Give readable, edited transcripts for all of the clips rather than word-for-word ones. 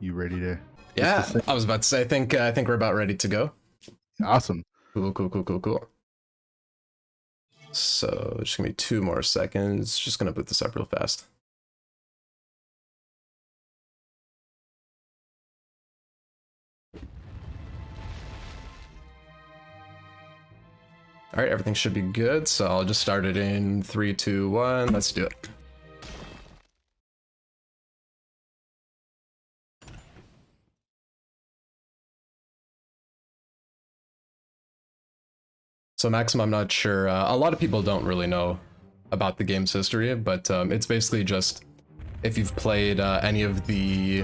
You ready to? Yeah, I was about to say. I think we're about ready to go. Awesome. Cool. So just give me 2 more seconds. Just gonna boot this up real fast. All right, everything should be good. So I'll just start it in 3, 2, 1. Let's do it. So Maximo, I'm not sure. A lot of people don't really know about the game's history, but it's basically just if you've played any of the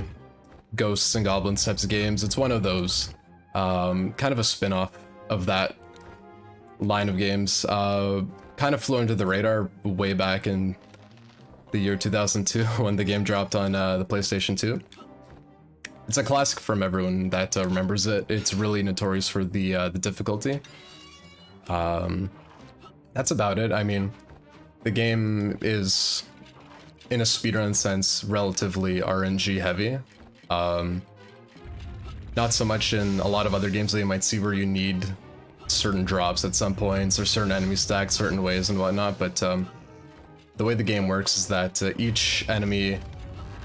Ghosts and Goblins types of games, it's one of those. Kind of a spin-off of that line of games. Kind of flew under the radar way back in the year 2002 when the game dropped on the PlayStation 2. It's a classic from everyone that remembers it. It's really notorious for the difficulty. That's about it. I mean, the game is, in a speedrun sense, relatively RNG heavy. Not so much in a lot of other games that you might see where you need certain drops at some points or certain enemies stacked certain ways and whatnot, but the way the game works is that each enemy,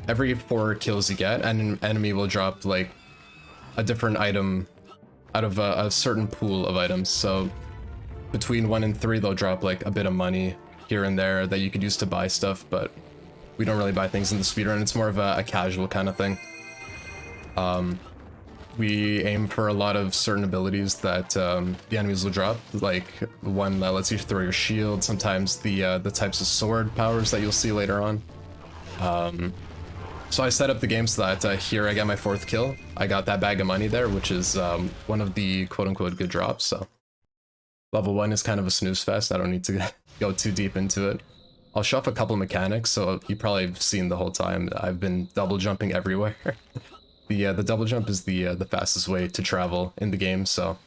every 4 kills you get, an enemy will drop like a different item out of a certain pool of items. So between 1 and 3, they'll drop like a bit of money here and there that you could use to buy stuff, but we don't really buy things in the speedrun. It's more of a casual kind of thing. We aim for a lot of certain abilities that the enemies will drop, like one that lets you throw your shield, sometimes the types of sword powers that you'll see later on. So I set up the game so that here I got my 4th kill. I got that bag of money there, which is one of the quote-unquote good drops, so level 1 is kind of a snooze fest. I don't need to go too deep into it. I'll show off a couple mechanics, so you probably have seen the whole time. I've been double jumping everywhere. The double jump is the fastest way to travel in the game, so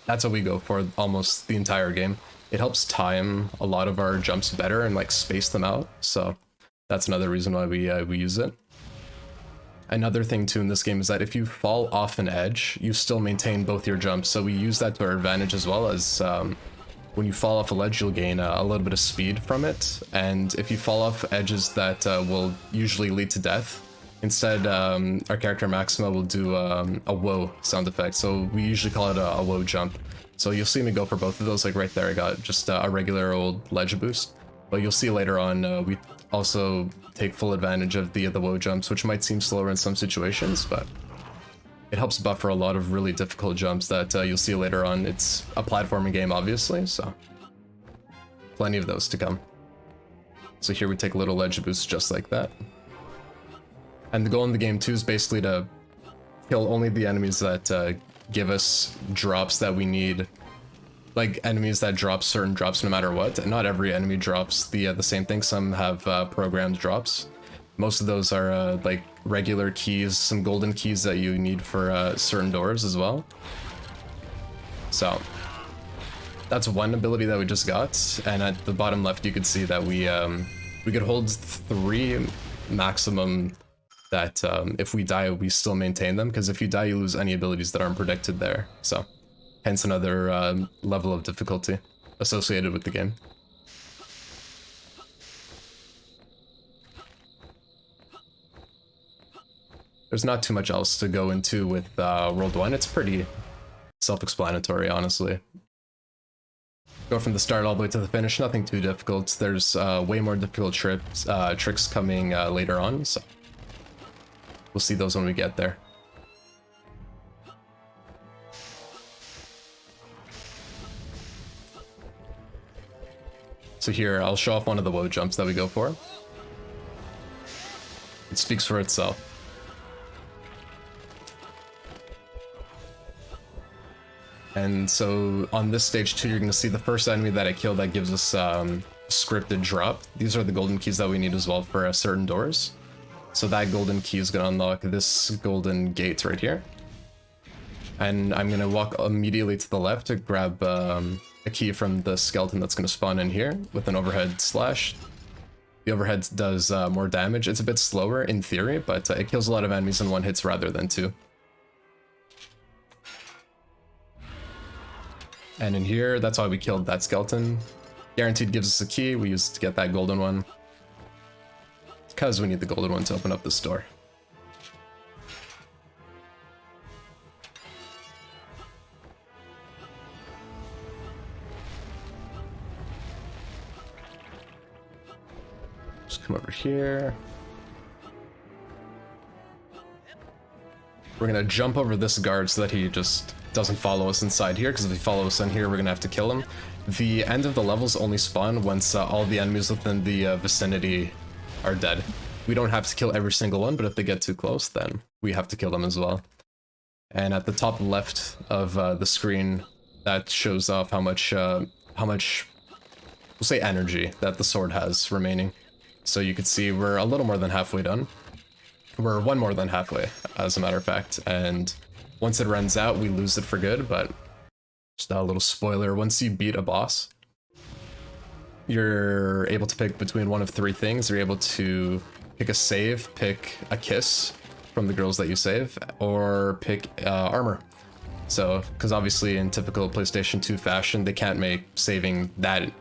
that's what we go for almost the entire game. It helps time a lot of our jumps better and like space them out, so that's another reason why we use it. Another thing too in this game is that if you fall off an edge, you still maintain both your jumps, so we use that to our advantage as well. As when you fall off a ledge, you'll gain a little bit of speed from it, and if you fall off edges that will usually lead to death, instead our character Maximo will do a whoa sound effect, so we usually call it a whoa jump. So you'll see me go for both of those. Like right there I got just a regular old ledge boost, but you'll see later on we also take full advantage of the whoa jumps, which might seem slower in some situations, but it helps buffer a lot of really difficult jumps that you'll see later on. It's a platforming game, obviously, so plenty of those to come. So here we take a little ledge boost just like that. And the goal in the game too is basically to kill only the enemies that give us drops that we need. Like enemies that drop certain drops no matter what. And not every enemy drops the same thing. Some have programmed drops. Most of those are like regular keys, some golden keys that you need for certain doors as well. So that's one ability that we just got. And at the bottom left, you could see that we could hold 3 maximum. That if we die, we still maintain them, because if you die, you lose any abilities that aren't predicted there. So hence another level of difficulty associated with the game. There's not too much else to go into with World 1. It's pretty self-explanatory, honestly. Go from the start all the way to the finish, nothing too difficult. There's way more difficult tricks coming later on, so we'll see those when we get there. So here, I'll show off one of the whoa jumps that we go for. It speaks for itself. And so on this stage too, you're going to see the first enemy that I kill that gives us scripted drop. These are the golden keys that we need as well for certain doors. So that golden key is going to unlock this golden gate right here. And I'm going to walk immediately to the left to grab a key from the skeleton that's going to spawn in here with an overhead slash. The overhead does more damage. It's a bit slower in theory, but it kills a lot of enemies in 1 hit rather than 2. And in here, that's why we killed that skeleton. Guaranteed gives us a key. We use it to get that golden one. Because we need the golden one to open up this door. Just come over here. We're gonna jump over this guard so that he just doesn't follow us inside here, because if he follows us in here, we're gonna have to kill him. The end of the levels only spawn once all the enemies within the vicinity are dead. We don't have to kill every single one, but if they get too close, then we have to kill them as well. And at the top left of the screen, that shows off how much, we'll say energy that the sword has remaining. So you can see we're a little more than halfway done. We're one more than halfway, as a matter of fact, and once it runs out, we lose it for good, but just a little spoiler, once you beat a boss, you're able to pick between one of 3 things. You're able to pick a save, pick a kiss from the girls that you save, or pick armor. So, because obviously in typical PlayStation 2 fashion, they can't make saving that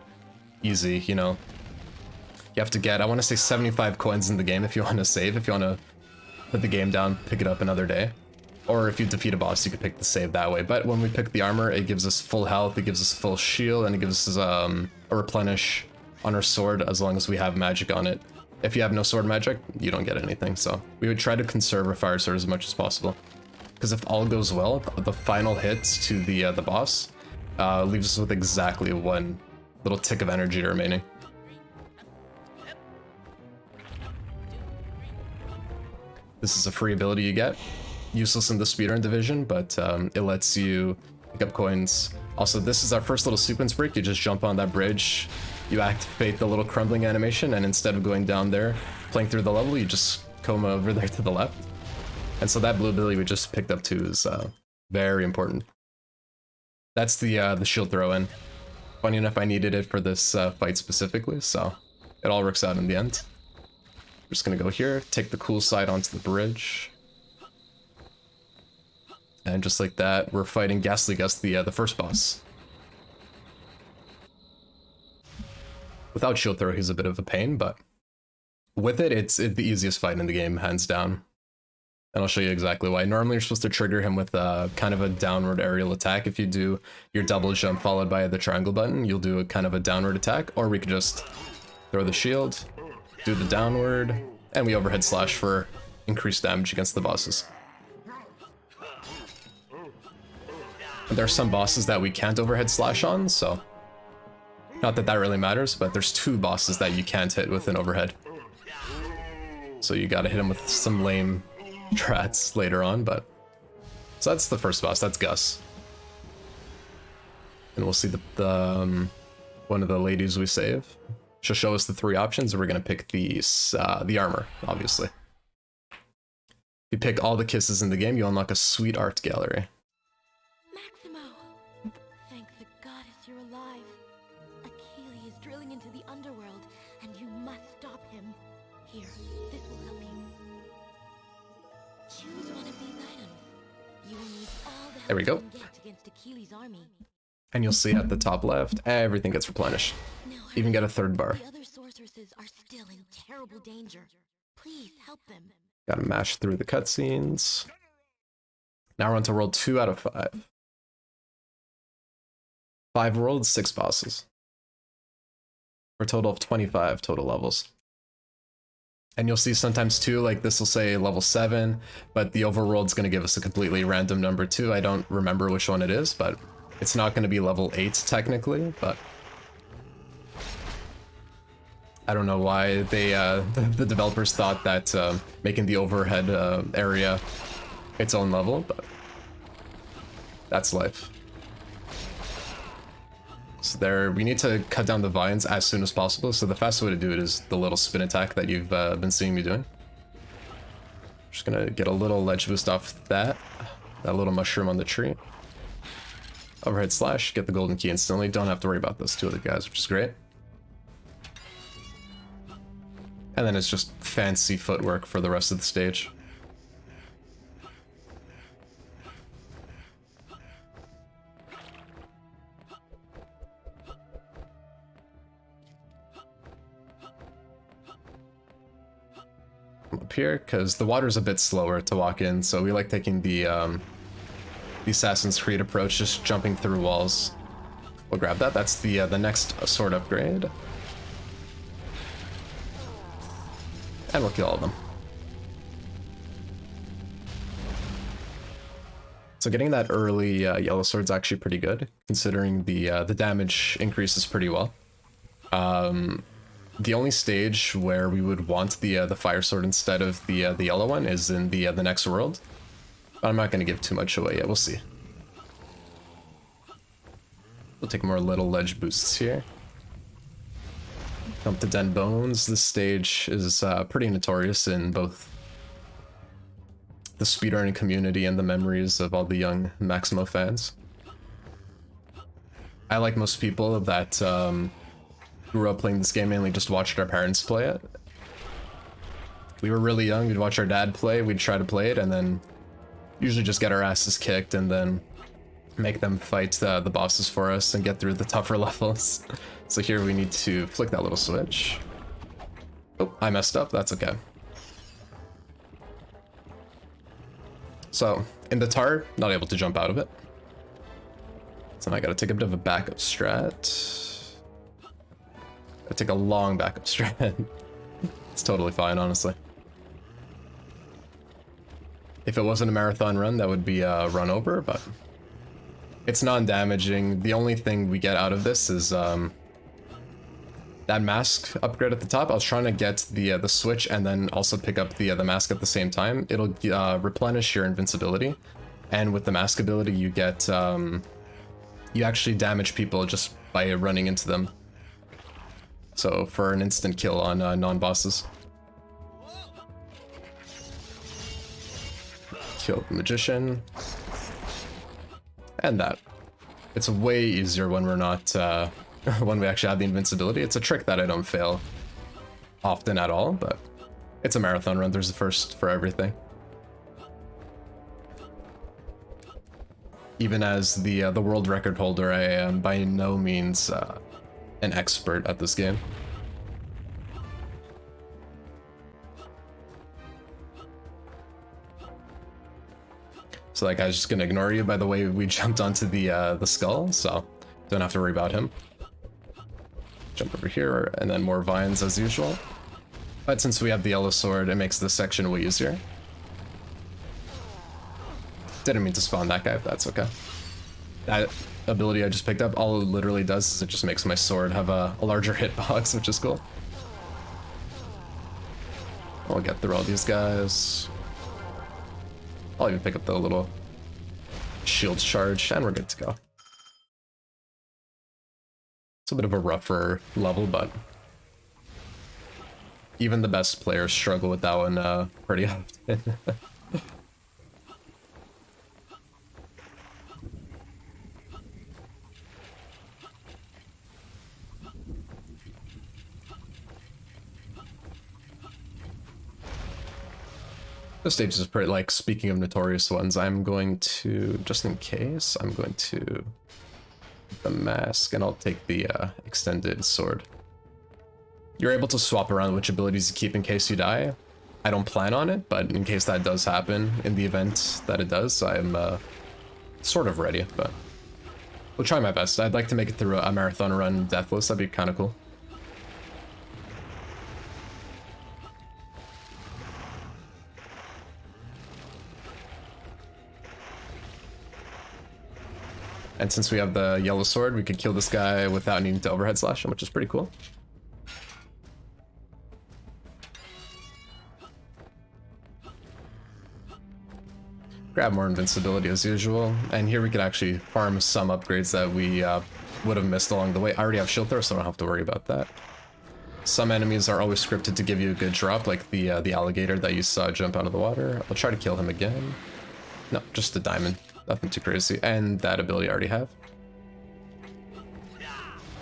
easy, you know. You have to get, I want to say 75 coins in the game if you want to save, if you want to put the game down, pick it up another day. Or if you defeat a boss, you could pick the save that way. But when we pick the armor, it gives us full health, it gives us full shield, and it gives us a replenish on our sword as long as we have magic on it. If you have no sword magic, you don't get anything. So we would try to conserve our fire sword as much as possible. Because if all goes well, the final hit to the boss leaves us with exactly 1 little tick of energy remaining. This is a free ability you get. Useless in the speedrun division, but it lets you pick up coins. Also, this is our first little sequence break. You just jump on that bridge, you activate the little crumbling animation, and instead of going down there, playing through the level, you just come over there to the left. And so that blue ability we just picked up too is very important. That's the shield throw in. Funny enough, I needed it for this fight specifically, so it all works out in the end. We're just gonna go here, take the cool side onto the bridge. And just like that, we're fighting Ghastly Gus, the first boss. Without shield throw, he's a bit of a pain, but with it, it's the easiest fight in the game, hands down. And I'll show you exactly why. Normally, you're supposed to trigger him with kind of a downward aerial attack. If you do your double jump followed by the triangle button, you'll do a kind of a downward attack, or we could just throw the shield, do the downward, and we overhead slash for increased damage against the bosses. There are some bosses that we can't overhead slash on, so not that that really matters, but there's 2 bosses that you can't hit with an overhead. So you gotta hit him with some lame strats later on, but... So that's the first boss, that's Gus. And we'll see the one of the ladies we save. She'll show us the 3 options, and we're gonna pick the armor, obviously. If you pick all the kisses in the game, you unlock a sweet art gallery. Maximo! Thank the goddess you're alive. Achilles is drilling into the underworld, and you must stop him. Here, this will help you. Choose one of these items. You will need all the help There we go. you can get against Achilles' army. And you'll see at the top left, everything gets replenished. Now, Even get a 3rd bar. the other sorceresses are still in terrible danger. Please help them. Gotta mash through the cutscenes. Now we're on to world 2 out of 5. 5 worlds, 6 bosses. For a total of 25 total levels. And you'll see sometimes too, like this will say level 7, but the overworld's gonna give us a completely random number too. I don't remember which one it is, but it's not gonna be level 8 technically, but I don't know why they the developers thought that making the overhead area its own level, but that's life. So there, we need to cut down the vines as soon as possible, so the fastest way to do it is the little spin attack that you've been seeing me doing. Just gonna get a little ledge boost off that little mushroom on the tree. Overhead slash, get the golden key instantly, don't have to worry about those 2 other guys, which is great. And then it's just fancy footwork for the rest of the stage. Up here, because the water's a bit slower to walk in, so we like taking the Assassin's Creed approach, just jumping through walls. We'll grab that. That's the next sword upgrade. And we'll kill all of them. So getting that early yellow sword's actually pretty good, considering the damage increases pretty well. The only stage where we would want the fire sword instead of the yellow one is in the next world. But I'm not going to give too much away yet. We'll see. We'll take more little ledge boosts here. Jump to Den Bones. This stage is pretty notorious in both the speedrunning community and the memories of all the young Maximo fans. I, like most people that grew up playing this game, mainly just watched our parents play it. We were really young, we'd watch our dad play, we'd try to play it, and then usually just get our asses kicked and then make them fight the bosses for us and get through the tougher levels. So here we need to flick that little switch. Oh, I messed up, that's okay. So, in the tar, not able to jump out of it. So I gotta take a bit of a backup strat. I take a long backup strat. It's totally fine, honestly. If it wasn't a marathon run, that would be a run over, but it's non-damaging. The only thing we get out of this is that mask upgrade at the top. I was trying to get the switch and then also pick up the mask at the same time. It'll replenish your invincibility, and with the mask ability, you get you actually damage people just by running into them. So for an instant kill on non-bosses. Kill the magician. And that. It's way easier when we're not, when we actually have the invincibility. It's a trick that I don't fail often at all, but it's a marathon run. There's a first for everything. Even as the world record holder, I am by no means an expert at this game. So that guy's just gonna ignore you by the way we jumped onto the skull, so don't have to worry about him. Jump over here, and then more vines as usual. But since we have the yellow sword, it makes this section way easier. Didn't mean to spawn that guy, but that's okay. That ability I just picked up, all it literally does is it just makes my sword have a larger hitbox, which is cool. I'll get through all these guys. I'll even pick up the little shield charge, and we're good to go. It's a bit of a rougher level, but even the best players struggle with that one pretty often. This stage is pretty, like, speaking of notorious ones, I'm going to, just in case, I'm going to the mask, and I'll take the extended sword. You're able to swap around which abilities you keep in case you die. I don't plan on it, but in case that does happen, in the event that it does, I'm sort of ready, but we'll try my best. I'd like to make it through a marathon run deathless, that'd be kind of cool. And since we have the yellow sword, we could kill this guy without needing to overhead slash him, which is pretty cool. Grab more invincibility as usual, and here we could actually farm some upgrades that we would have missed along the way. I already have shield throw, so I don't have to worry about that. Some enemies are always scripted to give you a good drop, like the alligator that you saw jump out of the water. I'll try to kill him again. No, just a diamond. Nothing too crazy. And that ability I already have.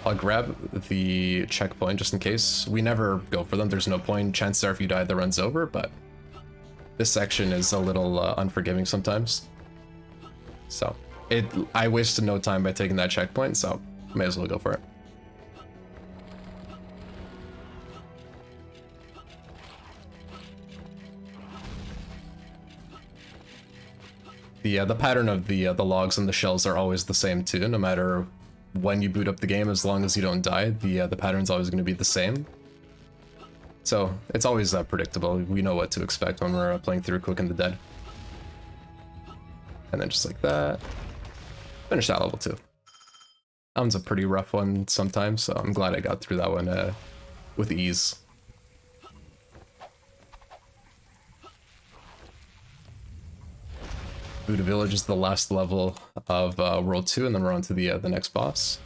I'll grab the checkpoint just in case. We never go for them, there's no point. Chances are if you die, the run's over, but this section is a little unforgiving sometimes. So, I wasted no time by taking that checkpoint, so may as well go for it. The pattern of the logs and the shells are always the same too, no matter when you boot up the game, as long as you don't die, the pattern's always going to be the same. So it's always predictable. We know what to expect when we're playing through Quick and the Dead. And then just like that, finish that level 2. That one's a pretty rough one sometimes, so I'm glad I got through that one with ease. Buddha Village is the last level of World 2, and then we're on to the next boss.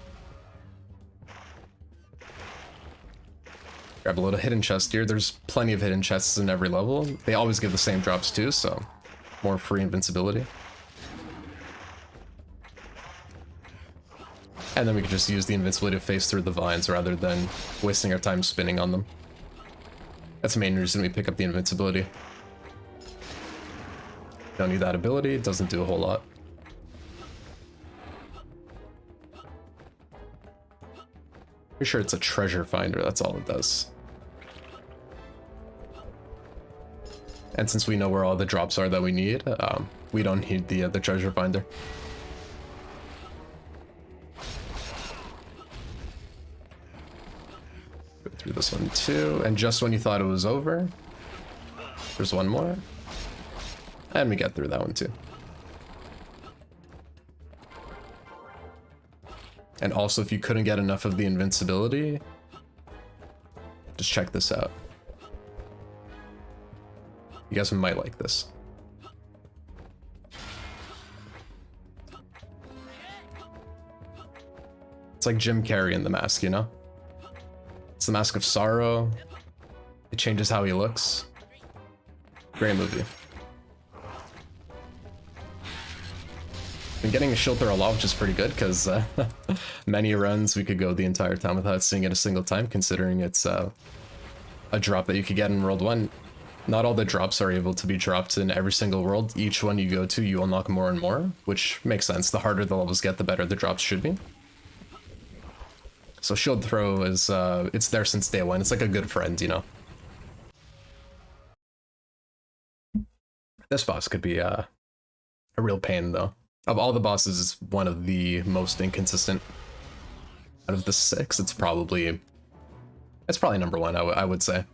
Grab a little hidden chest here. There's plenty of hidden chests in every level. They always give the same drops too, so more free invincibility. And then we can just use the invincibility to phase through the vines rather than wasting our time spinning on them. That's the main reason we pick up the invincibility. Don't need that ability, it doesn't do a whole lot. Pretty sure it's a treasure finder, that's all it does. And since we know where all the drops are that we need, we don't need the treasure finder. Go through this one too, and just when you thought it was over, there's one more. And we get through that one too. And also, if you couldn't get enough of the invincibility, just check this out. You guys might like this. It's like Jim Carrey in The Mask, you know? It's the Mask of Sorrow. It changes how he looks. Great movie. Been getting a shield throw a lot, which is pretty good, because many runs we could go the entire time without seeing it a single time, considering it's a drop that you could get in World 1. Not all the drops are able to be dropped in every single world. Each one you go to, you unlock more and more, which makes sense. The harder the levels get, the better the drops should be. So shield throw is, it's there since day one. It's like a good friend, you know? This boss could be a real pain, though. Of all the bosses, it's one of the most inconsistent. Out of the 6, it's probably number 1, I would say.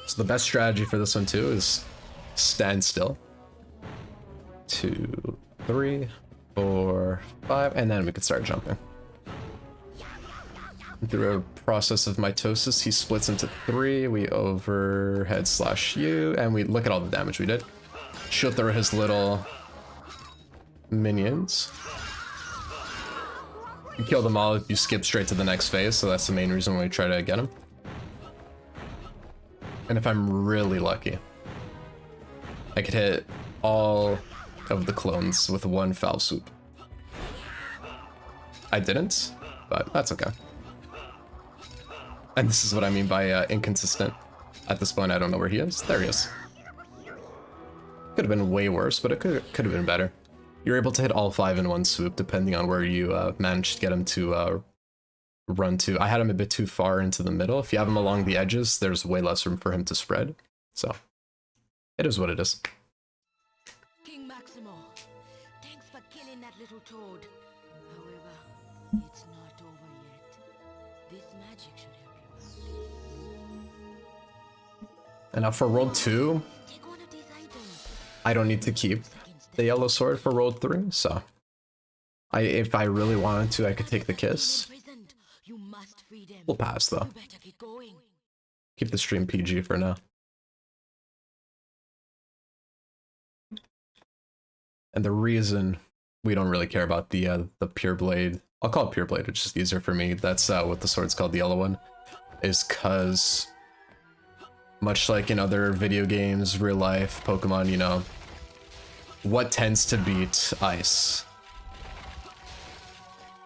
So the best strategy for this one too is stand still. 2, 3, 4, 5, and then we can start jumping. Through a process of mitosis, he splits into 3. We overhead slash U, and we look at all the damage we did. Shield through his little minions. You kill them all, you skip straight to the next phase, so that's the main reason why we try to get him. And if I'm really lucky, I could hit all of the clones with one foul swoop. I didn't, but that's okay. And this is what I mean by inconsistent. At this point, I don't know where he is. There he is. Could have been way worse, but it could have been better. You're able to hit all 5 in one swoop, depending on where you managed to get him to run to. I had him a bit too far into the middle. If you have him along the edges, there's way less room for him to spread. So, it is what it is. King Maximo, thanks for killing that little toad. However, it's not over yet. This magic should help you out. And now for World 2, Take one of these items. I don't need to keep the yellow sword for World 3, so if I really wanted to, I could take the kiss. You must free them. We'll pass though. You better get going. Keep the stream PG for now. And the reason we don't really care about the pure blade, I'll call it pure blade, it's just easier for me. That's what the sword's called, the yellow one, is because much like in other video games, real life, Pokemon, you know, what tends to beat ice?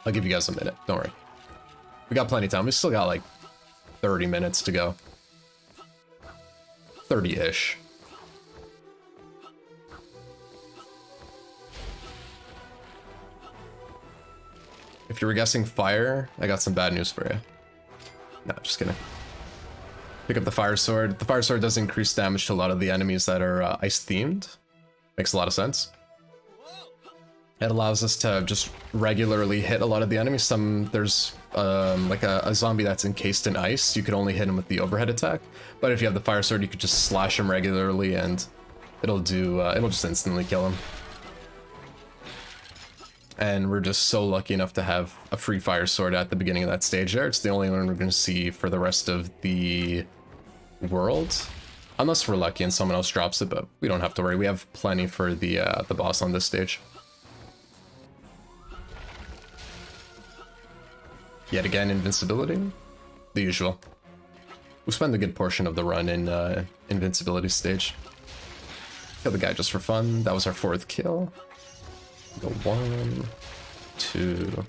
I'll give you guys a minute. Don't worry. We got plenty of time. We still got like 30 minutes to go. 30-ish. If you were guessing fire, I got some bad news for you. No, just kidding. Pick up the fire sword. The fire sword does increase damage to a lot of the enemies that are ice themed. Makes a lot of sense. It allows us to just regularly hit a lot of the enemies. There's like a zombie that's encased in ice. You could only hit him with the overhead attack. But if you have the fire sword, you could just slash him regularly and it'll just instantly kill him. And we're just so lucky enough to have a free fire sword at the beginning of that stage there. It's the only one we're going to see for the rest of the world. Unless we're lucky and someone else drops it, but we don't have to worry. We have plenty for the boss on this stage. Yet again, invincibility. The usual. We spend a good portion of the run in invincibility stage. Kill the guy just for fun. That was our 4th kill. Go 1, 2,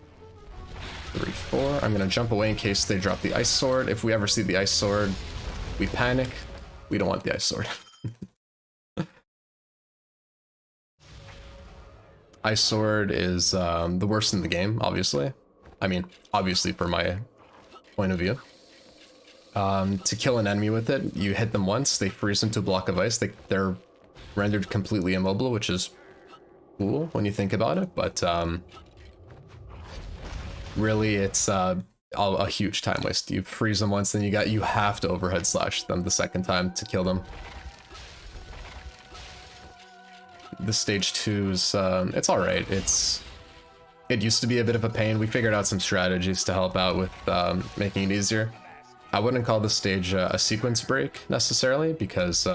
3, 4. I'm gonna jump away in case they drop the ice sword. If we ever see the ice sword, we panic. We don't want the ice sword. Ice sword is the worst in the game, obviously. I mean, obviously for my point of view. To kill an enemy with it, you hit them once, they freeze into a block of ice. They're rendered completely immobile, which is cool when you think about it, but really it's a huge time waste. You freeze them once, then you have to overhead slash them the second time to kill them. The stage 2's it's all right. It used to be a bit of a pain. We figured out some strategies to help out with making it easier. I wouldn't call this stage a sequence break necessarily, because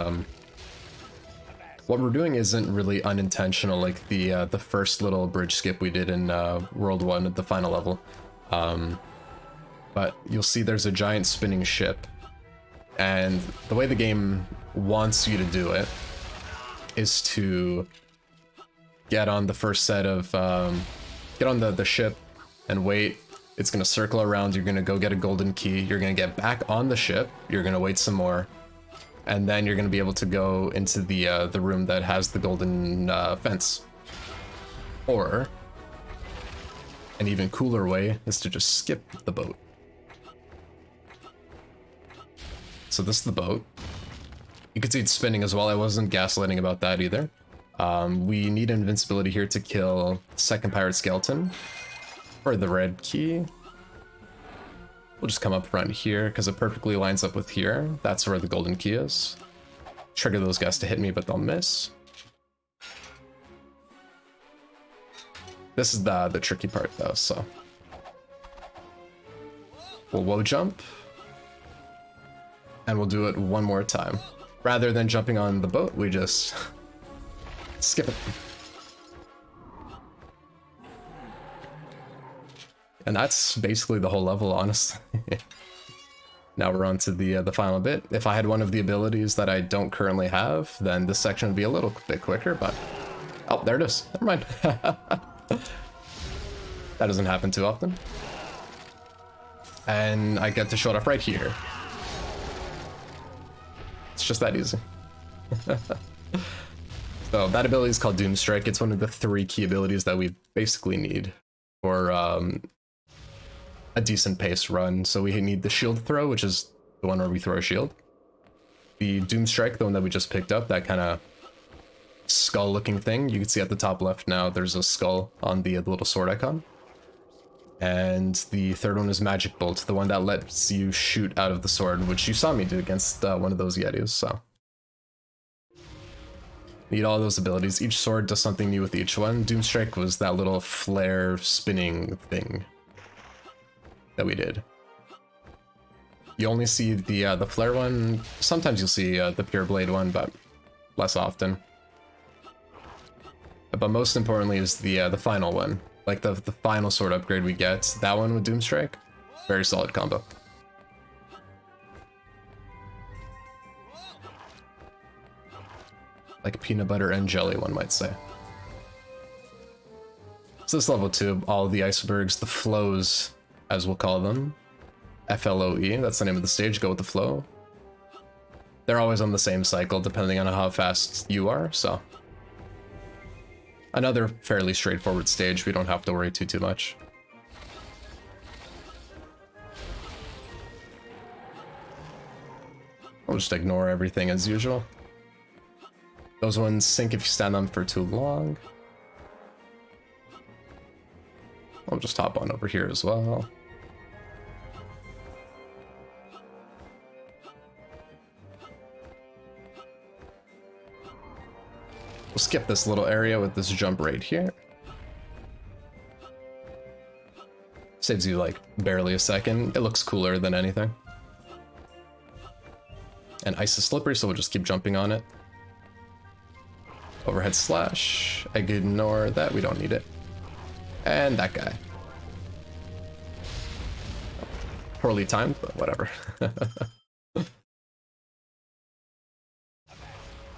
what we're doing isn't really unintentional, like the first little bridge skip we did in World 1 at the final level. But you'll see there's a giant spinning ship, and the way the game wants you to do it is to get on the first set of get on the ship and wait. It's gonna circle around, you're gonna go get a golden key, you're gonna get back on the ship, you're gonna wait some more, and then you're gonna be able to go into the room that has the golden fence. Or an even cooler way is to just skip the boat. So this is the boat. You can see it's spinning as well. I wasn't gaslighting about that either. We need invincibility here to kill second pirate skeleton, or the red key. We'll just come up front here because it perfectly lines up with here. That's where the golden key is. Trigger those guys to hit me, but they'll miss. This is the tricky part though, so we'll woe jump, and we'll do it one more time. Rather than jumping on the boat, we just skip it. And that's basically the whole level, honestly. Now we're on to the final bit. If I had one of the abilities that I don't currently have, then this section would be a little bit quicker, but... Oh, there it is. Never mind. That doesn't happen too often. And I get to show it off right here. It's just that easy. So that ability is called Doom Strike. It's one of the 3 key abilities that we basically need for a decent pace run. So we need the shield throw, which is the one where we throw a shield. The Doom Strike, the one that we just picked up, that kind of skull looking thing. You can see at the top left now there's a skull on the little sword icon. And the third one is Magic Bolt, the one that lets you shoot out of the sword, which you saw me do against one of those Yetis, so. Need all those abilities. Each sword does something new with each one. Doom Strike was that little flare spinning thing that we did. You only see the flare one. Sometimes you'll see the pure blade one, but less often. But most importantly is the final one. Like the final sword upgrade we get. That one with Doom Strike. Very solid combo. Like peanut butter and jelly, one might say. So this level 2, all of the icebergs, the flows, as we'll call them, FLOE, that's the name of the stage, go with the flow. They're always on the same cycle, depending on how fast you are, so. Another fairly straightforward stage, we don't have to worry too much. We'll just ignore everything as usual. Those ones sink if you stand on them for too long. I'll just hop on over here as well. We'll skip this little area with this jump right here. Saves you like barely a second. It looks cooler than anything. And ice is slippery, so we'll just keep jumping on it. Overhead slash. Ignore that, we don't need it. And that guy. Poorly timed, but whatever.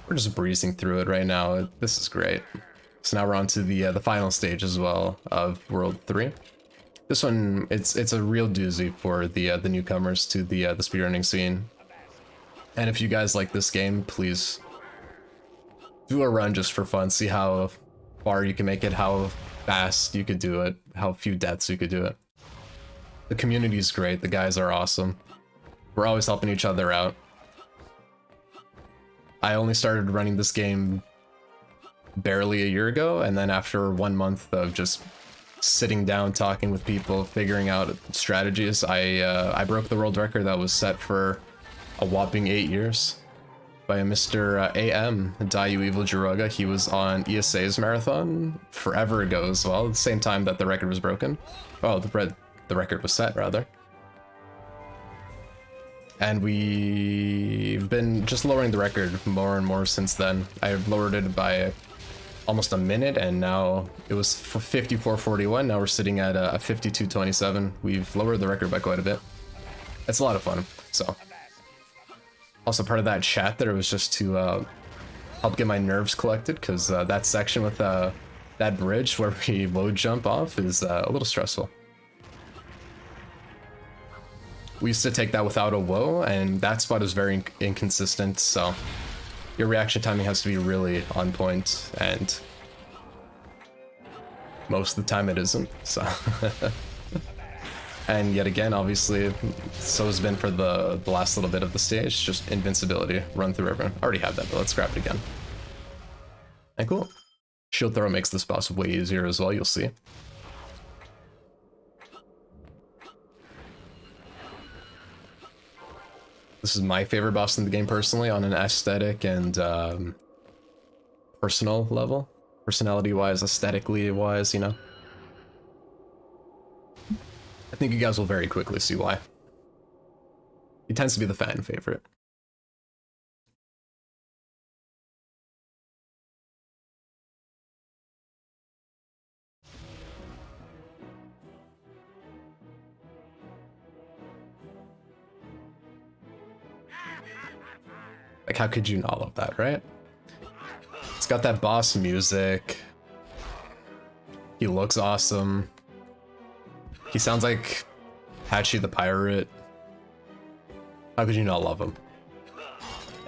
We're just breezing through it right now. This is great. So now we're on to the final stage as well of World 3. This one, it's a real doozy for the newcomers to the speedrunning scene. And if you guys like this game, please do a run just for fun. See how far you can make it, how fast you could do it, how few deaths you could do it. The community is great. The guys are awesome. We're always helping each other out. I only started running this game barely a year ago, and then after 1 month of just sitting down, talking with people, figuring out strategies, I broke the world record that was set for a whopping 8 years by a Mr. AM, Dayu Evil Jiroga. He was on ESA's marathon forever ago as well, at the same time that the record was broken. Oh, the record was set, rather. And we've been just lowering the record more and more since then. I've lowered it by almost a minute, and now it was 54:41. Now we're sitting at a 52:27. We've lowered the record by quite a bit. It's a lot of fun. So, also part of that chat there was just to help get my nerves collected, because that section with that bridge where we load jump off is a little stressful. We used to take that without a whoa, and that spot is very inconsistent, so your reaction timing has to be really on point, and most of the time it isn't, so. And yet again, obviously, so has been for the last little bit of the stage, just invincibility, run through everyone. I already have that, but let's grab it again. And cool. Shield throw makes this boss way easier as well, you'll see. This is my favorite boss in the game personally, on an aesthetic and personal level. Personality-wise, aesthetically-wise, you know. I think you guys will very quickly see why. He tends to be the fan favorite. Like, how could you not love that, right? It's got that boss music. He looks awesome. He sounds like Patchy the Pirate. How could you not love him?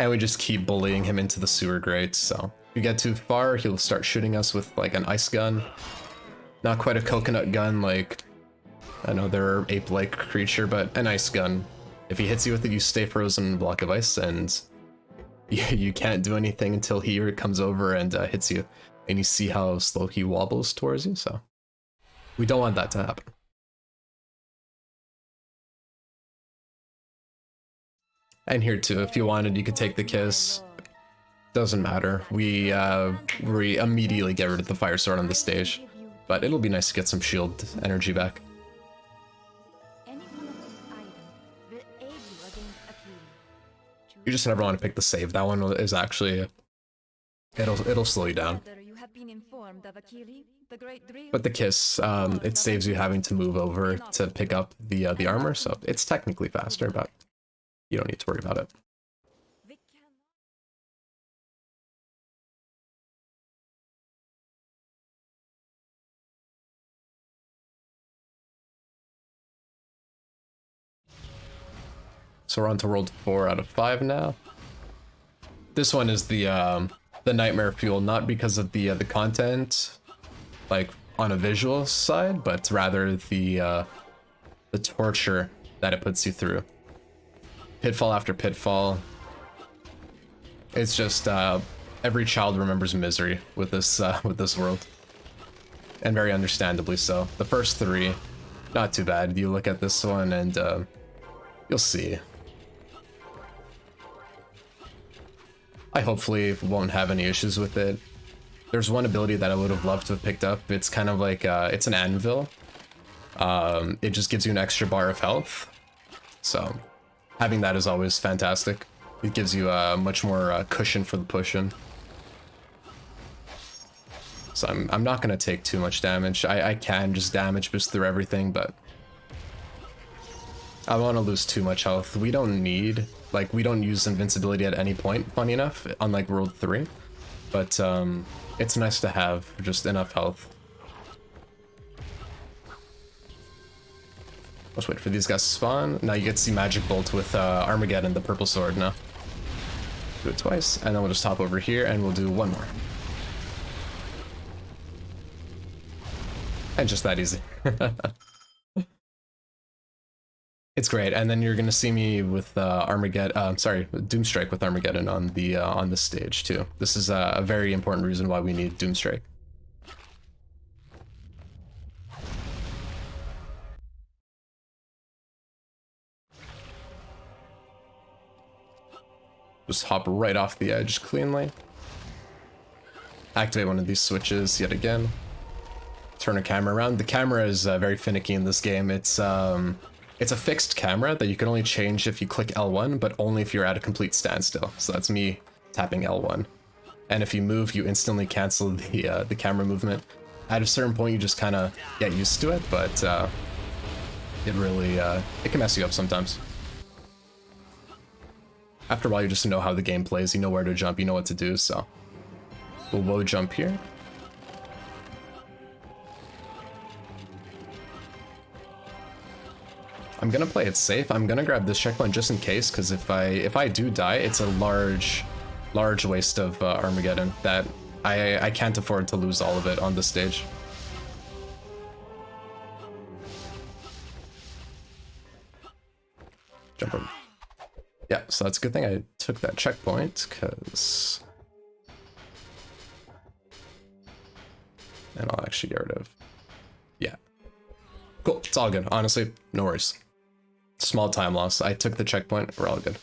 And we just keep bullying him into the sewer grates, so if we get too far, he'll start shooting us with like an ice gun. Not quite a coconut gun like another ape-like creature, but an ice gun. If he hits you with it, you stay frozen in a block of ice, and you can't do anything until he comes over and hits you, and you see how slow he wobbles towards you, so we don't want that to happen. And here too, if you wanted, you could take the kiss. Doesn't matter. We immediately get rid of the fire sword on this stage, but it'll be nice to get some shield energy back. You just never want to pick the save. That one is actually, it'll slow you down. But the kiss, it saves you having to move over to pick up the armor, so it's technically faster, but you don't need to worry about it. So we're on to world 4 out of 5 now. This one is the nightmare fuel, not because of the content, like on a visual side, but rather the torture that it puts you through. Pitfall after pitfall. It's just every child remembers misery with this world, and very understandably so. The first 3, not too bad. You look at this one and you'll see. I hopefully won't have any issues with it. There's one ability that I would have loved to have picked up. It's kind of like, it's an anvil. It just gives you an extra bar of health. So having that is always fantastic. It gives you much more cushion for the push-in. So I'm not going to take too much damage. I can just damage boost through everything, but I don't want to lose too much health. We don't need, like, we don't use invincibility at any point, funny enough, unlike World 3. But it's nice to have just enough health. Let's wait for these guys to spawn. Now you get to see Magic Bolt with Armageddon, the purple sword now. Do it twice, and then we'll just hop over here and we'll do one more. And just that easy. It's great, and then you're gonna see me with Armageddon. Sorry, Doomstrike with Armageddon on the stage too. This is a very important reason why we need Doomstrike. Just hop right off the edge cleanly. Activate one of these switches yet again. Turn a camera around. The camera is very finicky in this game. It's a fixed camera that you can only change if you click L1, but only if you're at a complete standstill. So that's me tapping L1. And if you move, you instantly cancel the camera movement. At a certain point, you just kind of get used to it, but it really it can mess you up sometimes. After a while, you just know how the game plays. You know where to jump. You know what to do. So we'll low jump here. I'm gonna play it safe. I'm gonna grab this checkpoint just in case, because if I do die, it's a large waste of Armageddon that I can't afford to lose all of it on this stage. Jump over. Yeah, so that's a good thing I took that checkpoint, because... And I'll actually get rid of... Yeah. Cool, it's all good. Honestly, no worries. Small time loss. I took the checkpoint. We're all good.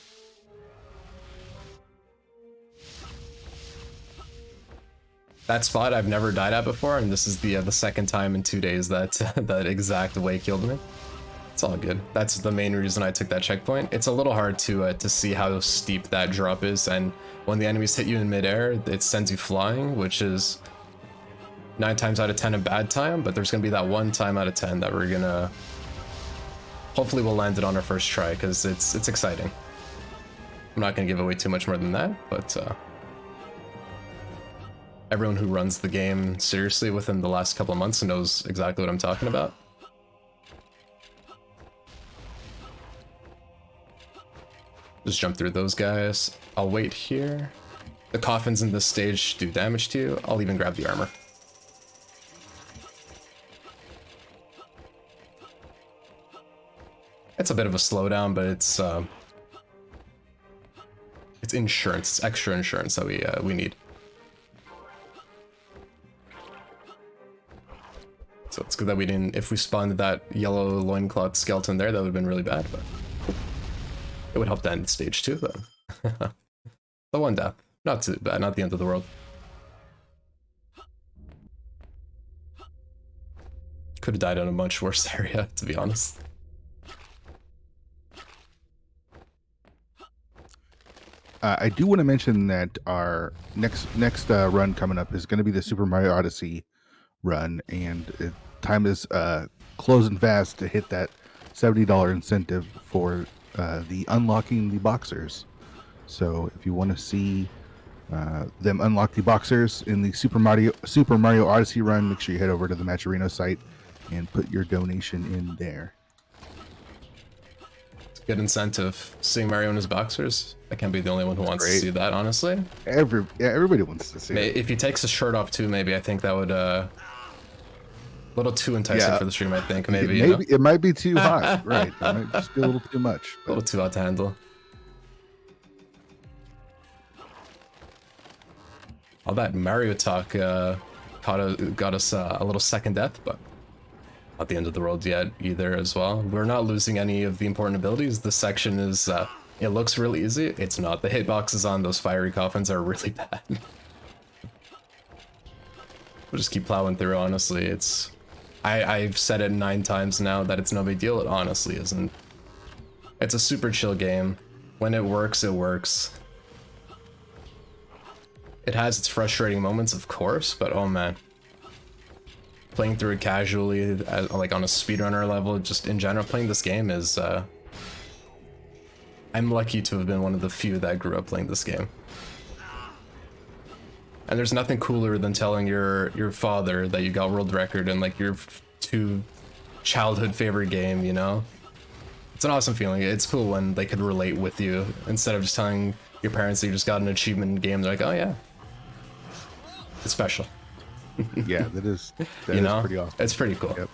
That spot I've never died at before, and this is the second time in 2 days that that exact way killed me. It's all good. That's the main reason I took that checkpoint. It's a little hard to see how steep that drop is, and when the enemies hit you in midair, it sends you flying, which is 9 times out of 10 a bad time, but there's gonna be that 1 time out of 10 that we're gonna... Hopefully we'll land it on our first try, because it's exciting. I'm not gonna give away too much more than that, but everyone who runs the game seriously within the last couple of months knows exactly what I'm talking about. Just jump through those guys. I'll wait here. The coffins in this stage do damage to you. I'll even grab the armor. It's a bit of a slowdown, but it's insurance. It's extra insurance that we need. So it's good that we didn't. If we spawned that yellow loincloth skeleton there, that would have been really bad. But it would help to end stage 2, though. The 1 death, not too bad. Not the end of the world. Could have died in a much worse area, to be honest. I do want to mention that our next run coming up is going to be the Super Mario Odyssey run, and time is closing fast to hit that $70 incentive for the unlocking the boxers. So if you want to see them unlock the boxers in the Super Mario Odyssey run, make sure you head over to the Matcherino site and put your donation in there. Good incentive. Seeing Mario in his boxers. I can't be the only one who wants to Great. see that, honestly. Everybody wants to see it. If he takes his shirt off too, maybe I think that would a little too enticing for the stream. I think maybe it might be too hot, right? It might just be a little too much. A little too hot to handle. All that Mario talk got us a little second death, but not the end of the world yet either as well. We're not losing any of the important abilities. This section is, it looks really easy. It's not. The hitboxes on those fiery coffins are really bad. We'll just keep plowing through, honestly. It's, I've said it 9 times now that it's no big deal. It honestly isn't. It's a super chill game. When it works, it works. It has its frustrating moments, of course, but oh man. Playing through it casually, like on a speedrunner level, just in general, playing this game is, I'm lucky to have been one of the few that grew up playing this game. And there's nothing cooler than telling your father that you got world record in like your 2 childhood favorite game, you know? It's an awesome feeling. It's cool when they could relate with you instead of just telling your parents that you just got an achievement in the game. They're like, oh yeah, it's special. Yeah, that is you know? pretty awesome. It's pretty cool. Yep.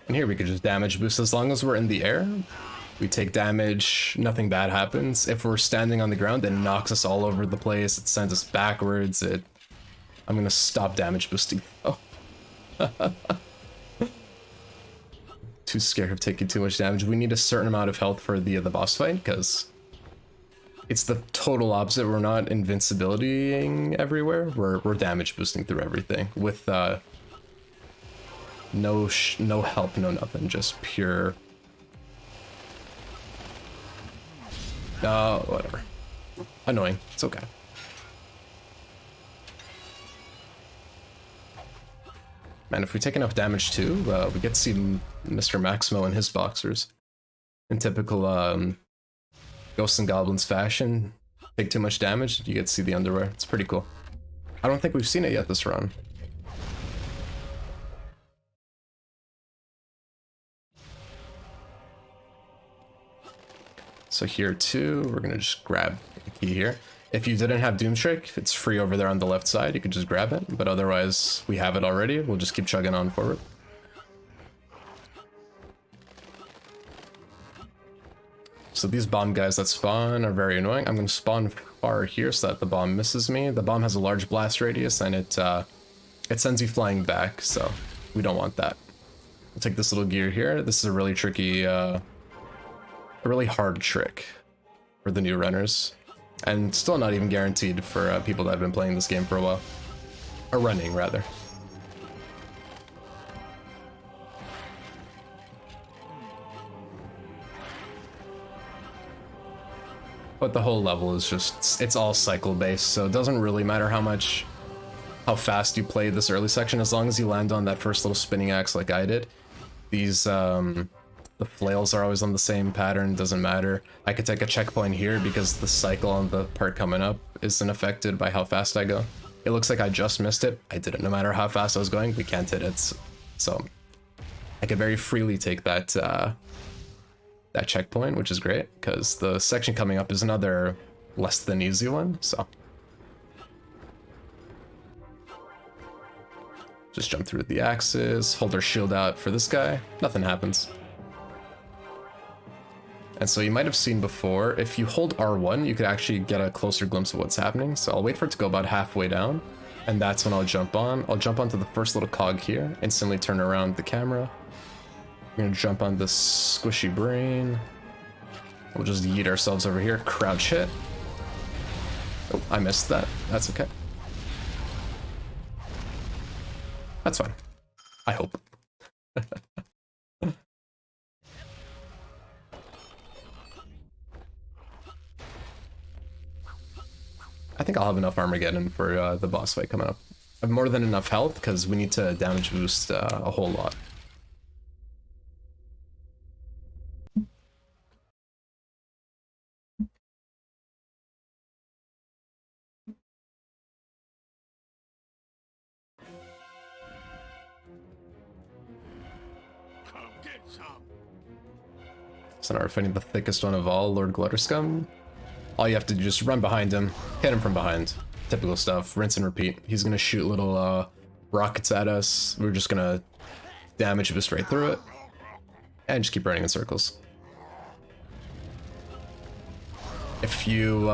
And here we could just damage boost as long as we're in the air. We take damage, nothing bad happens. If we're standing on the ground, it knocks us all over the place. It sends us backwards. I'm gonna stop damage boosting. Oh. Too scared of taking too much damage. We need a certain amount of health for the boss fight, because it's the total opposite. We're not invincibilitying everywhere. We're damage boosting through everything with no help, no nothing, just pure. Whatever. Annoying. It's okay. Man, if we take enough damage too, we get to see Mr. Maximo and his boxers. In typical Ghosts and Goblins fashion, take too much damage, you get to see the underwear. It's pretty cool. I don't think we've seen it yet this run. So here too, we're gonna just grab the key here. If you didn't have Doomstrike, it's free over there on the left side. You could just grab it, but otherwise we have it already. We'll just keep chugging on forward. So these bomb guys that spawn are very annoying. I'm gonna spawn far here so that the bomb misses me. The bomb has a large blast radius and it sends you flying back, so we don't want that. We'll take this little gear here. This is a really tricky, a really hard trick for the new runners. And still not even guaranteed for people that have been playing this game for a while. Or running, rather. But the whole level is just, it's all cycle based, so it doesn't really matter how fast you play this early section, as long as you land on that first little spinning axe like I did. These, the flails are always on the same pattern, doesn't matter. I could take a checkpoint here because the cycle on the part coming up isn't affected by how fast I go. It looks like I just missed it. I didn't, no matter how fast I was going, we can't hit it. So I could very freely take that that checkpoint, which is great, because the section coming up is another less than easy one, so. Just jump through the axes, hold our shield out for this guy, nothing happens. And so you might have seen before, if you hold R1, you could actually get a closer glimpse of what's happening. So I'll wait for it to go about halfway down, and that's when I'll jump on. I'll jump onto the first little cog here, instantly turn around the camera. We're gonna jump on this squishy brain. We'll just yeet ourselves over here, crouch hit. Oh, I missed that, that's okay. That's fine, I hope. I think I'll have enough Armageddon for the boss fight coming up. I have more than enough health because we need to damage boost a whole lot. So now we're fighting the thickest one of all, Lord GLUTTERSCUM. All you have to do is just run behind him, hit him from behind. Typical stuff, rinse and repeat. He's gonna shoot little rockets at us. We're just gonna damage him straight through it. And just keep running in circles. If you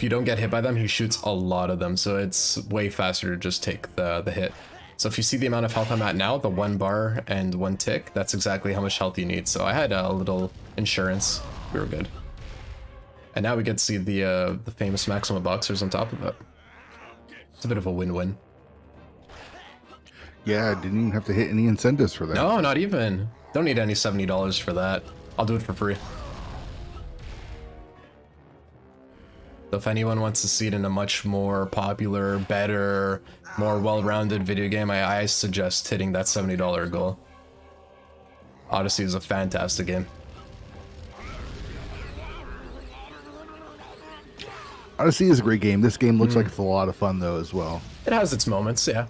don't get hit by them, he shoots a lot of them, so it's way faster to just take the hit. So if you see the amount of health I'm at now, the 1 bar and 1 tick, that's exactly how much health you need. So I had a little insurance. We were good. And now we get to see the famous Maximo boxers on top of it. It's a bit of a win-win. Yeah, I didn't even have to hit any incentives for that. No, not even. Don't need any $70 for that. I'll do it for free. So if anyone wants to see it in a much more popular, better, more well-rounded video game, I suggest hitting that $70 goal. Odyssey is a fantastic game. Odyssey is a great game. This game looks like it's a lot of fun though as well. It has its moments, yeah.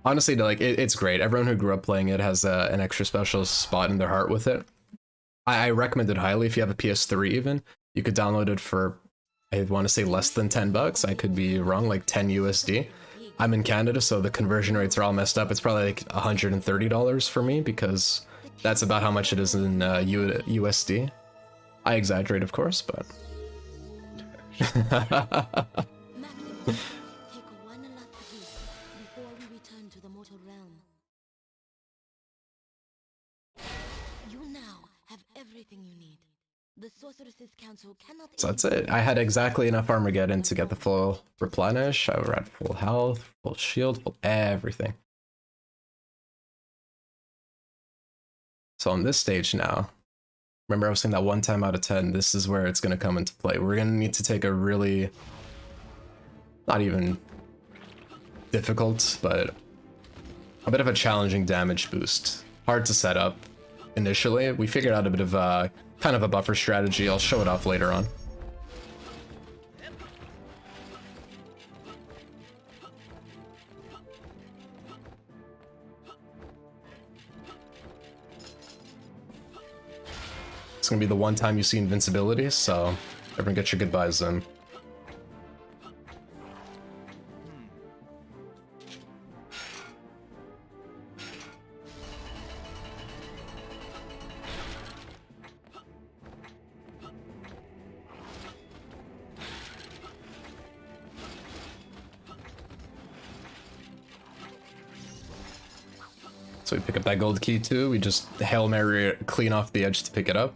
Honestly, like it's great. Everyone who grew up playing it has an extra special spot in their heart with it. I recommend it highly if you have a PS3 even. You could download it for, I want to say less than $10. I could be wrong, like 10 USD. I'm in Canada, so the conversion rates are all messed up. It's probably like $130 for me because that's about how much it is in USD. I exaggerate, of course, but... Maximo, take one last gift before we return to the mortal realm. You now have everything you need. The Sorceress's Council cannot... So that's it. I had exactly enough Armageddon to get the full replenish. I was at full health, full shield, full everything. So on this stage now, remember I was saying that 1 time out of 10, this is where it's going to come into play. We're going to need to take a really, not even difficult, but a bit of a challenging damage boost. Hard to set up initially. We figured out a bit of a kind of a buffer strategy. I'll show it off later on. It's gonna be the 1 time you see invincibility, so everyone get your goodbyes in. So we pick up that gold key too. We just Hail Mary clean off the edge to pick it up.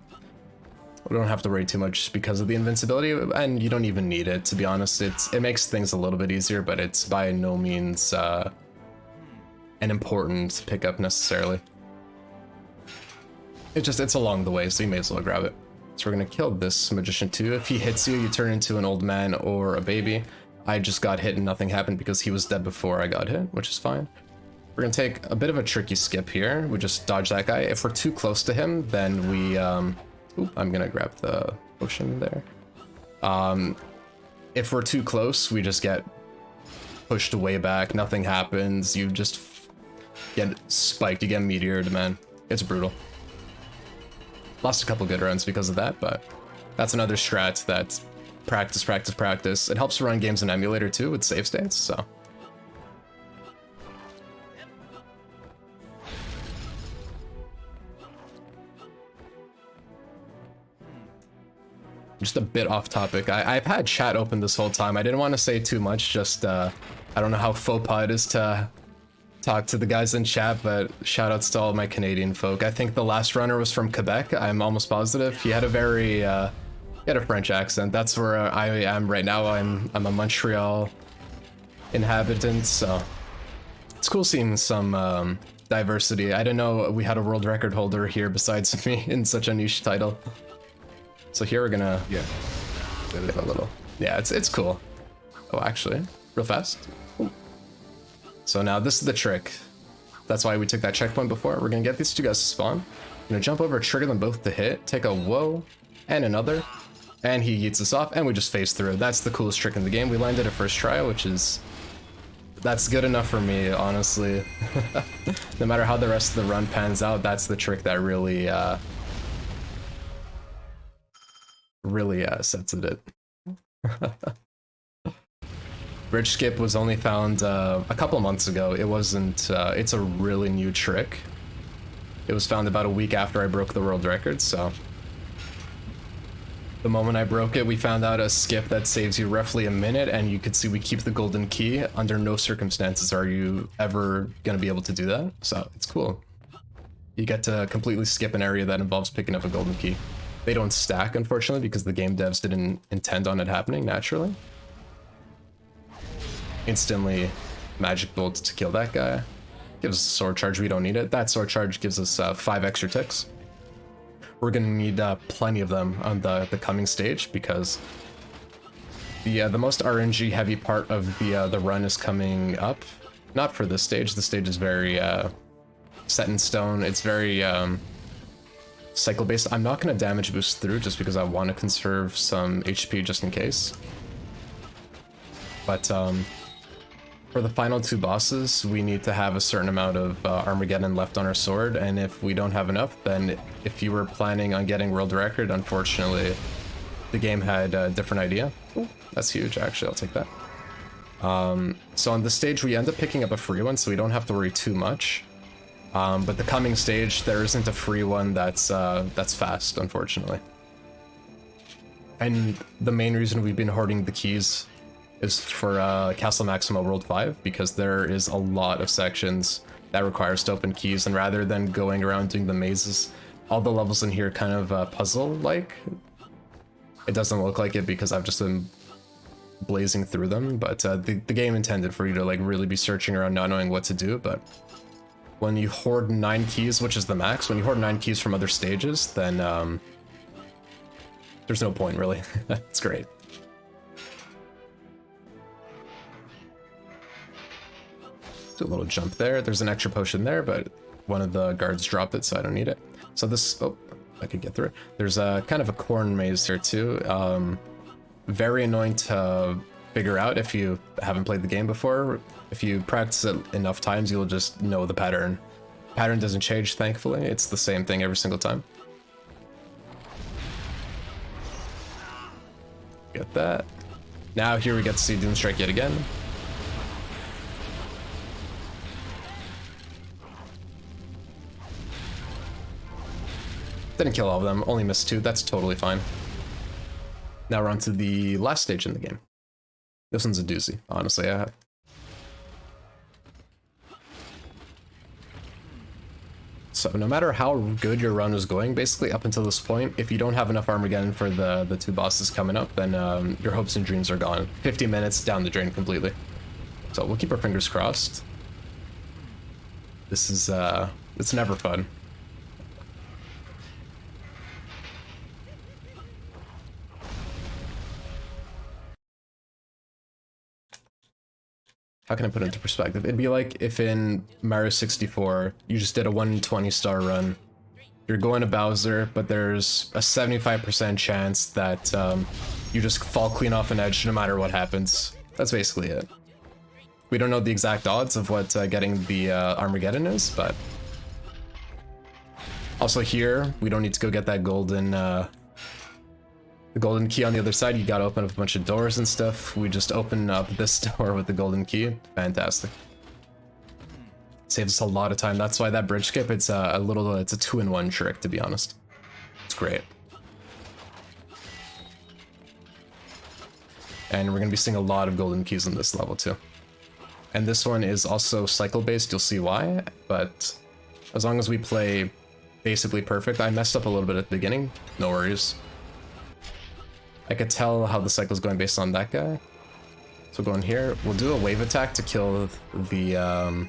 We don't have to worry too much because of the invincibility, and you don't even need it, to be honest. It makes things a little bit easier, but it's by no means an important pickup necessarily. It's along the way, so you may as well grab it. So we're gonna kill this magician too. If he hits you, you turn into an old man or a baby. I just got hit and nothing happened because he was dead before I got hit, which is fine. We're gonna take a bit of a tricky skip here. We just dodge that guy. If we're too close to him, then we oop, I'm gonna grab the potion there. If we're too close, we just get pushed way back. Nothing happens. You just get spiked. You get meteored, man. It's brutal. Lost a couple good runs because of that, but that's another strat that practice, practice, practice. It helps to run games in emulator too with save states, so. Just a bit off topic. I've had chat open this whole time. I didn't want to say too much, just I don't know how faux pas it is to talk to the guys in chat, but shout outs to all my Canadian folk. I think the last runner was from Quebec, I'm almost positive. He had a very, he had a French accent. That's where I am right now. I'm a Montreal inhabitant, so it's cool seeing some diversity. I didn't know we had a world record holder here besides me in such a niche title. So here we're gonna That is a little, yeah, it's cool. Oh, actually, real fast. Ooh. So now this is the trick. That's why we took that checkpoint before. We're gonna get these two guys to spawn. We're gonna jump over, trigger them both to hit, take a whoa, and another, and he yeets us off, and we just phase through. That's the coolest trick in the game. We landed it first try, which is That's good enough for me, honestly. No matter how the rest of the run pans out, that's the trick that really, sets it. Bridge skip was only found a couple months ago. It wasn't, it's a really new trick. It was found about a week after I broke the world record, so. The moment I broke it, we found out a skip that saves you roughly a minute, and you could see we keep the golden key. Under no circumstances are you ever gonna be able to do that, so it's cool. You get to completely skip an area that involves picking up a golden key. They don't stack, unfortunately, because the game devs didn't intend on it happening naturally. Instantly magic bolt to kill that guy. Gives us a sword charge, we don't need it. That sword charge gives us 5 extra ticks. We're gonna need plenty of them on the coming stage, because the most RNG heavy part of the run is coming up. Not for this stage. The stage is very set in stone. It's very cycle based. I'm not gonna damage boost through just because I want to conserve some HP just in case. But for the final 2 bosses, we need to have a certain amount of Armageddon left on our sword, and if we don't have enough, then if you were planning on getting world record, unfortunately, the game had a different idea. Ooh, that's huge, actually, I'll take that. So on this stage, we end up picking up a free one, so we don't have to worry too much. But the coming stage, there isn't a free one that's fast, unfortunately. And the main reason we've been hoarding the keys is for Castle Maximo World 5, because there is a lot of sections that require us to open keys, and rather than going around doing the mazes, all the levels in here kind of puzzle-like. It doesn't look like it because I've just been blazing through them, but the game intended for you to like really be searching around not knowing what to do. But when you hoard 9 keys, which is the max, when you hoard 9 keys from other stages, then there's no point really. It's great. Do a little jump there. There's an extra potion there, but one of the guards dropped it, so I don't need it. So this, oh, I could get through it. There's a kind of a corn maze here too. Very annoying to figure out if you haven't played the game before. If you practice it enough times, you'll just know the pattern. Pattern doesn't change, thankfully. It's the same thing every single time. Get that. Now here we get to see Doomstrike yet again. Didn't kill all of them, only missed 2, that's totally fine. Now we're on to the last stage in the game. This one's a doozy, honestly. So no matter how good your run is going, basically up until this point, if you don't have enough Armageddon for the 2 bosses coming up, then your hopes and dreams are gone. 50 minutes down the drain completely. So we'll keep our fingers crossed. This is, it's never fun. How can I put it into perspective? It'd be like if in Mario 64, you just did a 120 star run. You're going to Bowser, but there's a 75% chance that you just fall clean off an edge no matter what happens. That's basically it. We don't know the exact odds of what getting the Armageddon is, but... Also here, we don't need to go get that golden... the golden key on the other side. You gotta open up a bunch of doors and stuff. We just open up this door with the golden key. Fantastic. Saves us a lot of time. That's why that bridge skip, it's a 2-in-1 trick, to be honest. It's great. And we're gonna be seeing a lot of golden keys in this level too. And this one is also cycle based, you'll see why, but as long as we play basically perfect. I messed up a little bit at the beginning, no worries. I could tell how the cycle's going based on that guy. So going here, we'll do a wave attack to kill the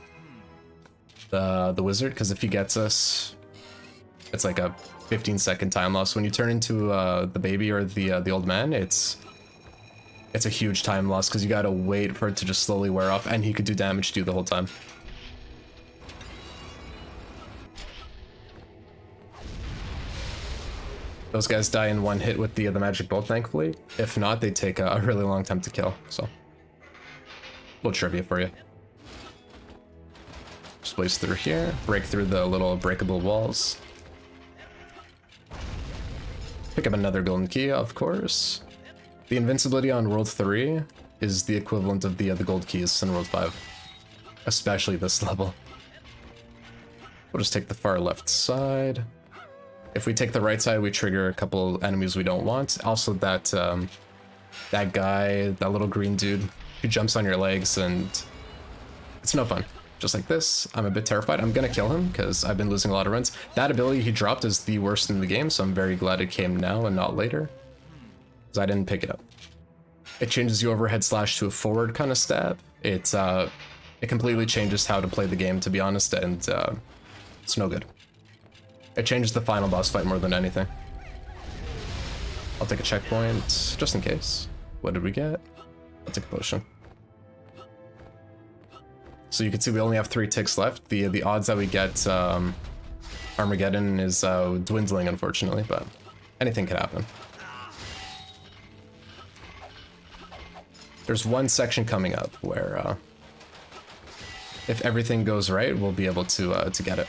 wizard, because if he gets us, it's like a 15-second time loss. When you turn into the baby or the old man, it's a huge time loss because you gotta wait for it to just slowly wear off, and he could do damage to you the whole time. Those guys die in one hit with the magic bolt, thankfully. If not, they take a really long time to kill, so. Little trivia for you. Just blaze through here, break through the little breakable walls. Pick up another golden key, of course. The invincibility on World 3 is the equivalent of the gold keys in World 5. Especially this level. We'll just take the far left side. If we take the right side, we trigger a couple enemies we don't want. Also that that guy, that little green dude, who jumps on your legs, and it's no fun. Just like this, I'm a bit terrified. I'm gonna kill him because I've been losing a lot of runs. That ability he dropped is the worst in the game, so I'm very glad it came now and not later, because I didn't pick it up. It changes you overhead slash to a forward kind of stab. It completely changes how to play the game, to be honest, and it's no good. It changes the final boss fight more than anything. I'll take a checkpoint just in case. What did we get? I'll take a potion. So you can see we only have 3 ticks left. The odds that we get Armageddon is dwindling, unfortunately, but anything could happen. There's one section coming up where if everything goes right, we'll be able to get it.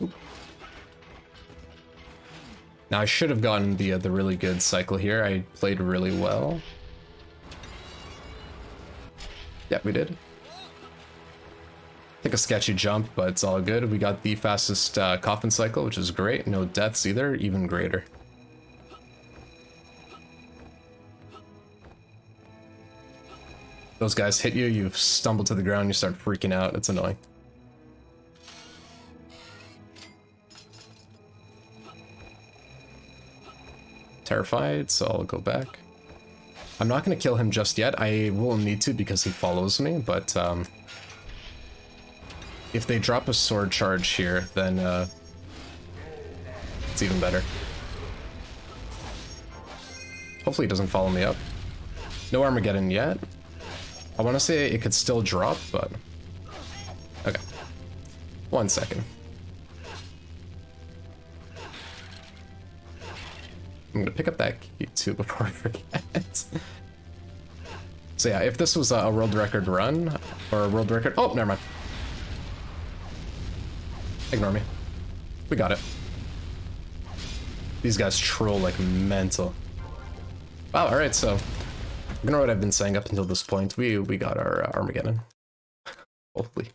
Oop. Now I should have gotten the really good cycle here. I played really well. Yeah, we did. Take a sketchy jump, but it's all good. We got the fastest coffin cycle, which is great. No deaths either, even greater. Those guys hit you, you stumble to the ground, you start freaking out. It's annoying. Terrified, so I'll go back. I'm not going to kill him just yet. I will need to because he follows me, but if they drop a sword charge here, then it's even better. Hopefully he doesn't follow me up. No Armageddon yet. I want to say it could still drop, but... Okay. 1 second. I'm gonna pick up that key too before I forget. So yeah, if this was a world record run, or a world record... Oh, never mind. Ignore me. We got it. These guys troll like mental. Wow, alright, so... Ignore what I've been saying up until this point. We got our Armageddon. Hopefully.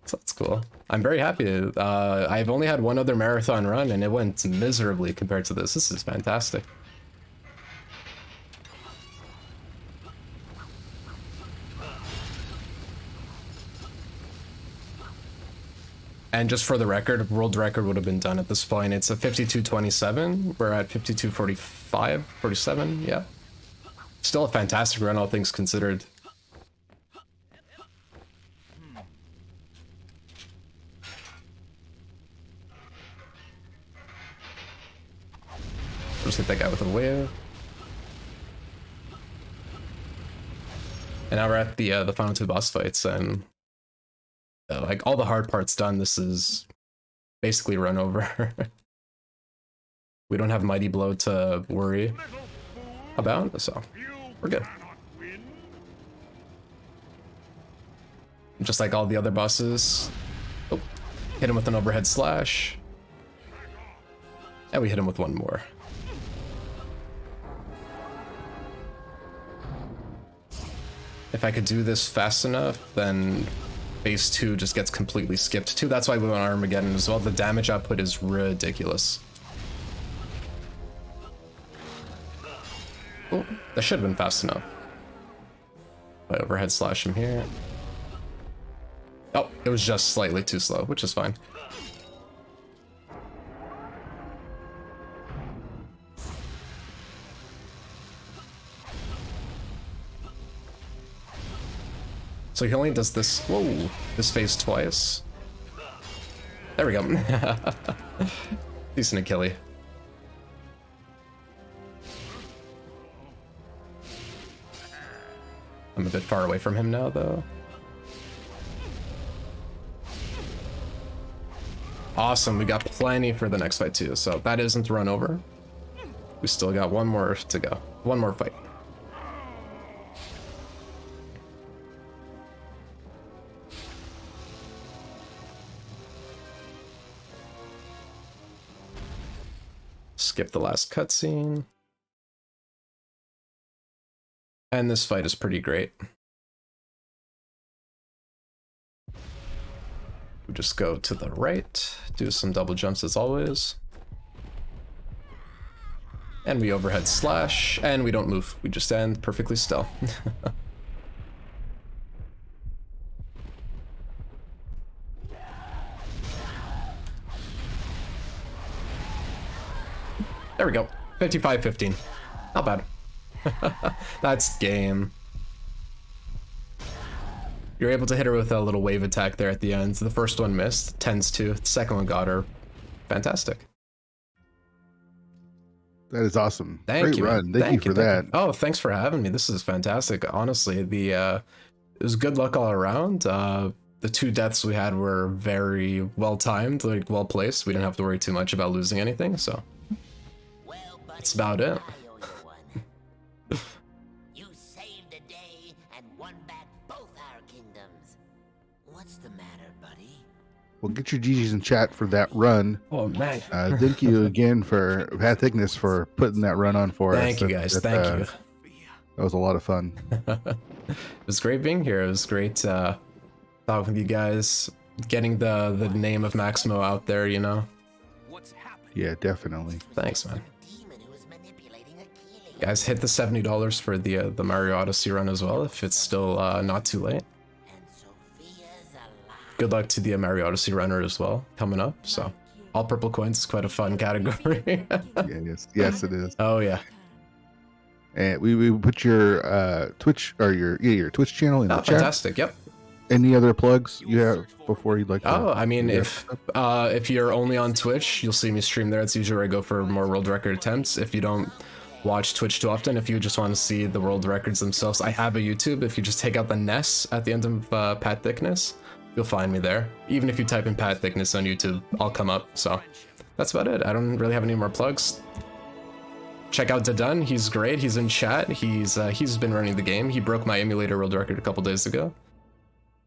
So that's cool. I'm very happy. I've only had one other marathon run and it went miserably compared to this. This is fantastic. And just for the record, world record would have been done at this point. It's a 52:27. We're at 52:45, 47, yeah. Still a fantastic run, all things considered. Just hit that guy with a wave. And now we're at the final 2 boss fights, and like all the hard parts done. This is basically run over. We don't have Mighty Blow to worry about, so we're good. Just like all the other bosses. Oh, hit him with an overhead slash. And we hit him with one more. If I could do this fast enough, then phase 2 just gets completely skipped too. That's why we went Armageddon as well. The damage output is ridiculous. Oh, that should have been fast enough. I overhead slash him here. Oh, it was just slightly too slow, which is fine. So he only does this, whoa, this phase twice. There we go. Decent Achille. I'm a bit far away from him now, though. Awesome, we got plenty for the next fight, too, so that isn't run over. We still got one more to go. One more fight. skip the last cutscene. And this fight is pretty great. We just go to the right, do some double jumps as always. And we overhead slash, and we don't move. We just stand perfectly still. There we go. 55-15. Not bad. That's game. You're able to hit her with a little wave attack there at the end. The first one missed, tends to. The second one got her. Fantastic. That is awesome. Thank you. Run. Thank you for that. Oh, thanks for having me. This is fantastic. Honestly, it was good luck all around. The 2 deaths we had were very well timed, like well placed. We didn't have to worry too much about losing anything, so that's about it. You saved the day and won back both our kingdoms. What's the matter, buddy? Well, get your GGs in chat for that run. Oh, man. Thank you again for pathiccness for putting that run on for us. Thank you, guys. Thank you. That was a lot of fun. It was great being here. It was great talking with you guys, getting the name of Maximo out there, you know? Yeah, definitely. Thanks, man. Guys, hit the $70 for the Mario Odyssey run as well, if it's still not too late. Good luck to the Mario Odyssey runner as well, coming up. So, all purple coins is quite a fun category. Yes, it is. Oh yeah. And we put your Twitch or your Twitch channel in the chat. Fantastic. Yep. Any other plugs you have before you'd like to? Oh, I mean, if you're only on Twitch, you'll see me stream there. It's usually where I go for more world record attempts. If you don't watch Twitch too often, if you just want to see the world records themselves, I have a YouTube. If you just take out the Ness at the end of pathiccness, you'll find me there. Even if you type in pathiccness on YouTube, I'll come up. So that's about it. I don't really have any more plugs. Check out Dadun. He's great. He's in chat. He's been running the game. He broke my emulator world record a couple days ago.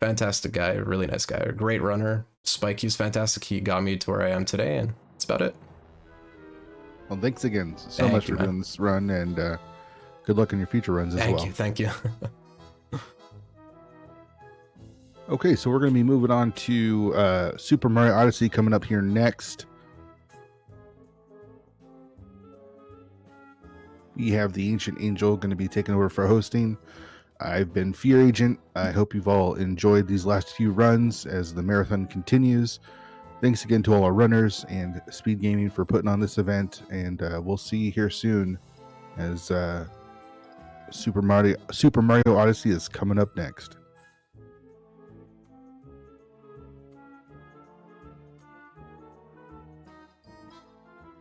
Fantastic guy, really nice guy, a great runner. Spike, he's fantastic. He got me to where I am today, and that's about it. Well, thanks again so much for doing this run, and good luck in your future runs as well. Thank you. Okay, so we're going to be moving on to Super Mario Odyssey coming up here next. We have the Ancient Angel going to be taking over for hosting. I've been Fear Agent. I hope you've all enjoyed these last few runs as the marathon continues. Thanks again to all our runners and SpeedGaming for putting on this event, and we'll see you here soon as Super Mario Odyssey is coming up next.